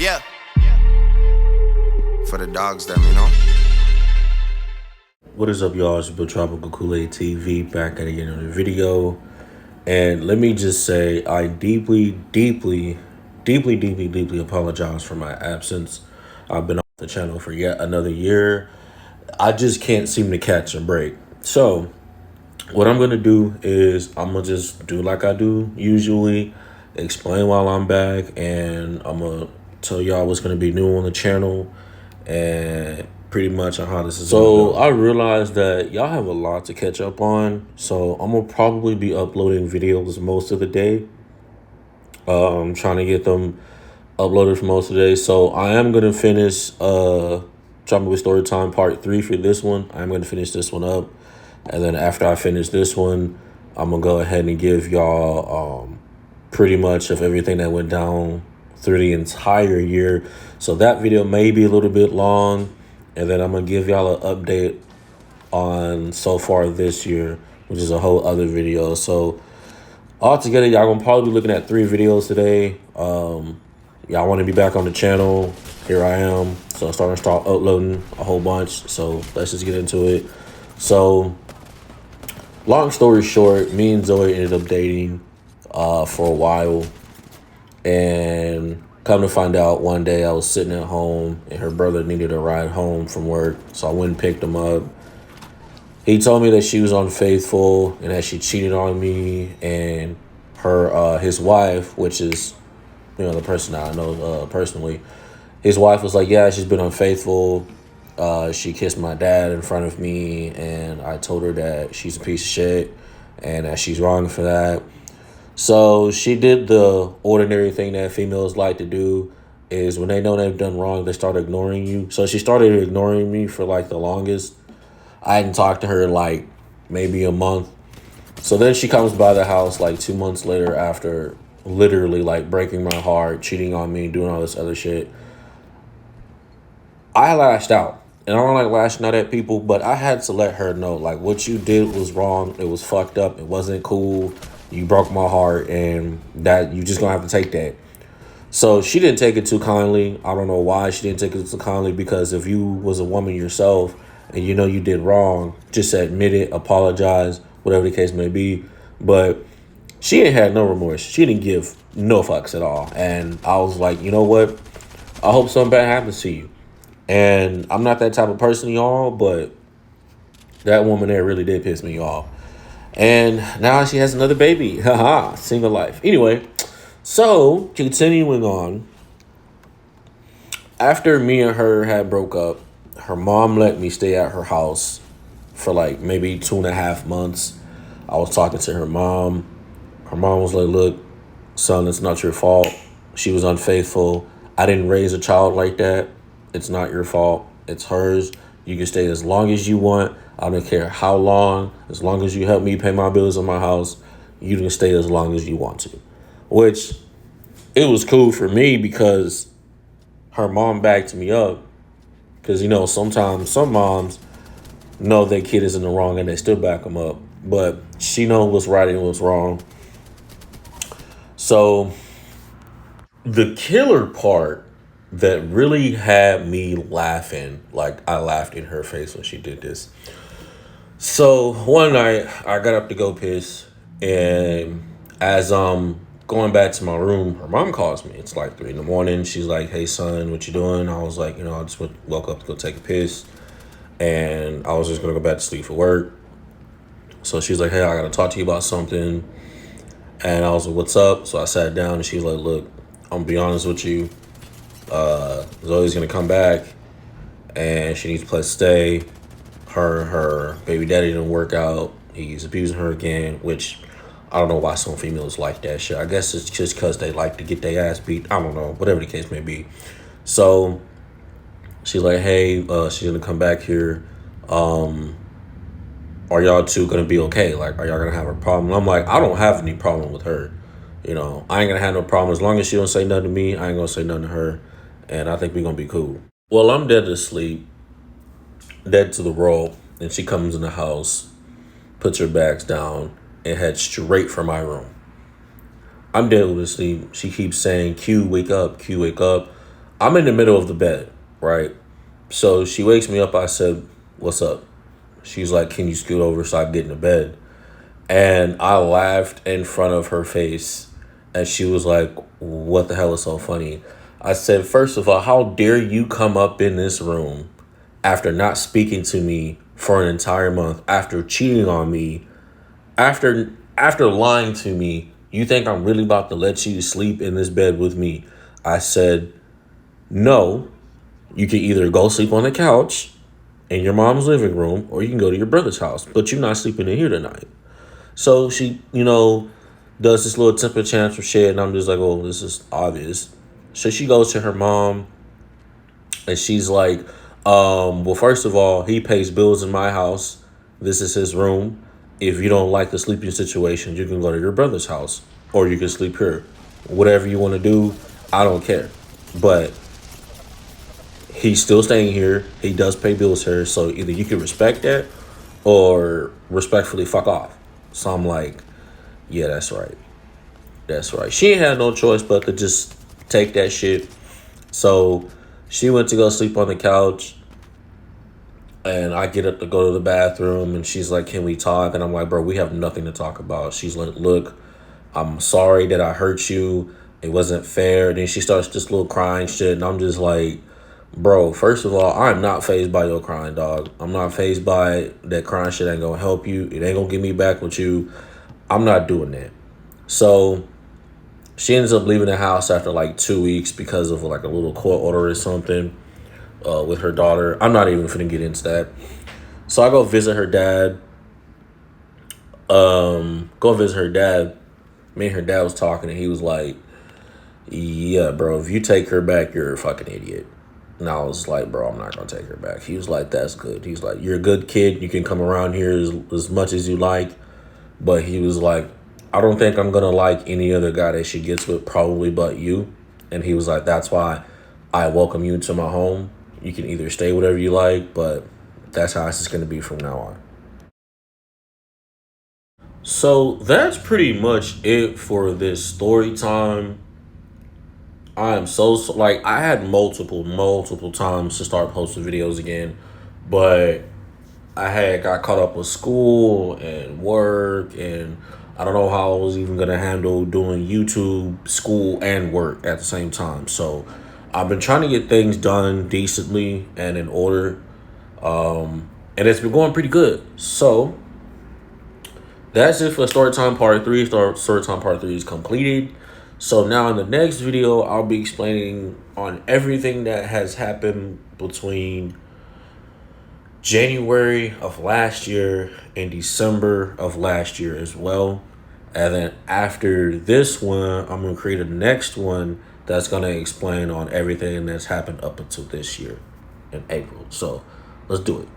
Yeah. For the dogs, them. What is up, y'all? It's your boy Tropical Kool-Aid TV back at again on the video. And let me just say, I deeply apologize for my absence. I've been off the channel for yet another year. I just can't seem to catch a break. So, what I'm going to do is I'm going to just do like I do usually, explain while I'm back, and I'm going to tell y'all what's going to be new on the channel and pretty much on how this is. So I realized that y'all have a lot to catch up on, so I'm gonna probably be uploading videos most of the day. I'm trying to get them uploaded for most of the day. So I am gonna finish Tropical Storytime Part 3 for this one. I'm gonna finish this one up, and then after I finish this one, I'm gonna go ahead and give y'all pretty much of everything that went down through the entire year. So that video may be a little bit long, and then I'm gonna give y'all an update on so far this year, which is a whole other video. So altogether, y'all gonna probably be looking at 3 videos today. Y'all want to be back on the channel, here I am. So I'm starting to start uploading a whole bunch, so let's just get into it. So long story short, me and Zoe ended up dating for a while. And come to find out, one day I was sitting at home and her brother needed a ride home from work. So I went and picked him up. He told me that she was unfaithful and that she cheated on me, and his wife, which is, the person that I know personally, his wife was like, yeah, she's been unfaithful. She kissed my dad in front of me, and I told her that she's a piece of shit and that she's wrong for that. So she did the ordinary thing that females like to do, is when they know they've done wrong, they start ignoring you. So she started ignoring me for like the longest. I hadn't talked to her like maybe a month. So then she comes by the house like 2 months later after literally like breaking my heart, cheating on me, doing all this other shit. I lashed out. And I don't like lashing out at people, but I had to let her know, like, what you did was wrong. It was fucked up. It wasn't cool. You broke my heart, and that you just gonna have to take that. So she didn't take it too kindly. I don't know why she didn't take it too kindly, because if you was a woman yourself and you know you did wrong, just admit it, apologize, whatever the case may be. But she ain't had no remorse. She didn't give no fucks at all. And I was like, you know what? I hope something bad happens to you. And I'm not that type of person, y'all, but that woman there really did piss me off. And now she has another baby. Haha, single life. Anyway, so continuing on. After me and her had broke up, her mom let me stay at her house for like maybe 2.5 months. I was talking to her mom. Her mom was like, look, son, it's not your fault. She was unfaithful. I didn't raise a child like that. It's not your fault. It's hers. You can stay as long as you want. I don't care how long. As long as you help me pay my bills in my house, you can stay as long as you want to. Which, it was cool for me because her mom backed me up. Because, sometimes some moms know their kid is in the wrong and they still back them up. But she knows what's right and what's wrong. So, the killer part that really had me laughing, like I laughed in her face when she did this. So one night I got up to go piss, and as I'm going back to my room, her mom calls me. It's like 3 a.m. She's like, hey son, what you doing? I was like, I just woke up to go take a piss, and I was just gonna go back to sleep for work. So she's like, hey, I gotta talk to you about something. And I was like, what's up? So I sat down, and she's like, look, I'm gonna be honest with you. Zoe's gonna come back, and she needs a place to stay. Her baby daddy didn't work out. He's abusing her again, which I don't know why some females like that shit. I guess it's just because they like to get their ass beat. I don't know, whatever the case may be. So she's like, hey, she's gonna come back here. Are y'all two gonna be okay? Like, are y'all gonna have a problem? And I'm like, I don't have any problem with her. I ain't gonna have no problem. As long as she don't say nothing to me, I ain't gonna say nothing to her. And I think we're gonna be cool. Well, I'm dead to sleep, dead to the roll, and she comes in the house, puts her bags down, and heads straight for my room. I'm dead to sleep. She keeps saying, Q, wake up, Q, wake up. I'm in the middle of the bed, right? So she wakes me up. I said, "What's up?" She's like, "Can you scoot over so I can get in the bed?" And I laughed in front of her face. And she was like, "What the hell is so funny?" I said, "First of all, how dare you come up in this room after not speaking to me for an entire month, after cheating on me, after lying to me? You think I'm really about to let you sleep in this bed with me?" I said, "No, you can either go sleep on the couch in your mom's living room or you can go to your brother's house, but you're not sleeping in here tonight." So she, does this little temper tantrum shit, and I'm just like, "Oh, this is obvious." So she goes to her mom, and she's like, "Well, first of all, he pays bills in my house. This is his room. If you don't like the sleeping situation, you can go to your brother's house, or you can sleep here. Whatever you want to do, I don't care. But he's still staying here. He does pay bills here, so either you can respect that, or respectfully fuck off." So I'm like, "Yeah, that's right. That's right." She ain't had no choice but to just take that shit. So she went to go sleep on the couch, and I get up to go to the bathroom, and she's like, "Can we talk?" And I'm like, "Bro, we have nothing to talk about." She's like, "Look, I'm sorry that I hurt you. It wasn't fair." And then she starts just little crying shit, and I'm just like, "Bro, first of all, I'm not phased by your crying, dog. I'm not phased by it. That crying shit ain't gonna help you. It ain't gonna get me back with you. I'm not doing that." So she ends up leaving the house after like 2 weeks because of like a little court order or something with her daughter. I'm not even finna get into that. So I go visit her dad. Go visit her dad. Me and her dad was talking, and he was like, "Yeah, bro, if you take her back, you're a fucking idiot." And I was like, "Bro, I'm not gonna take her back." He was like, "That's good." He's like, "You're a good kid. You can come around here as much as you like." But he was like, "I don't think I'm gonna like any other guy that she gets with, probably but you." And he was like, "That's why I welcome you into my home. You can either stay whatever you like, but that's how it's just gonna be from now on." So that's pretty much it for this story time. I am so like I had multiple times to start posting videos again, but I had got caught up with school and work, and I don't know how I was even gonna handle doing YouTube, school, and work at the same time. So I've been trying to get things done decently and in order, and it's been going pretty good. So that's it for Storytime Part 3. Storytime Part 3 is completed. So now in the next video, I'll be explaining on everything that has happened between January of last year and December of last year as well. And then after this one, I'm going to create a next one that's going to explain on everything that's happened up until this year in April. So let's do it.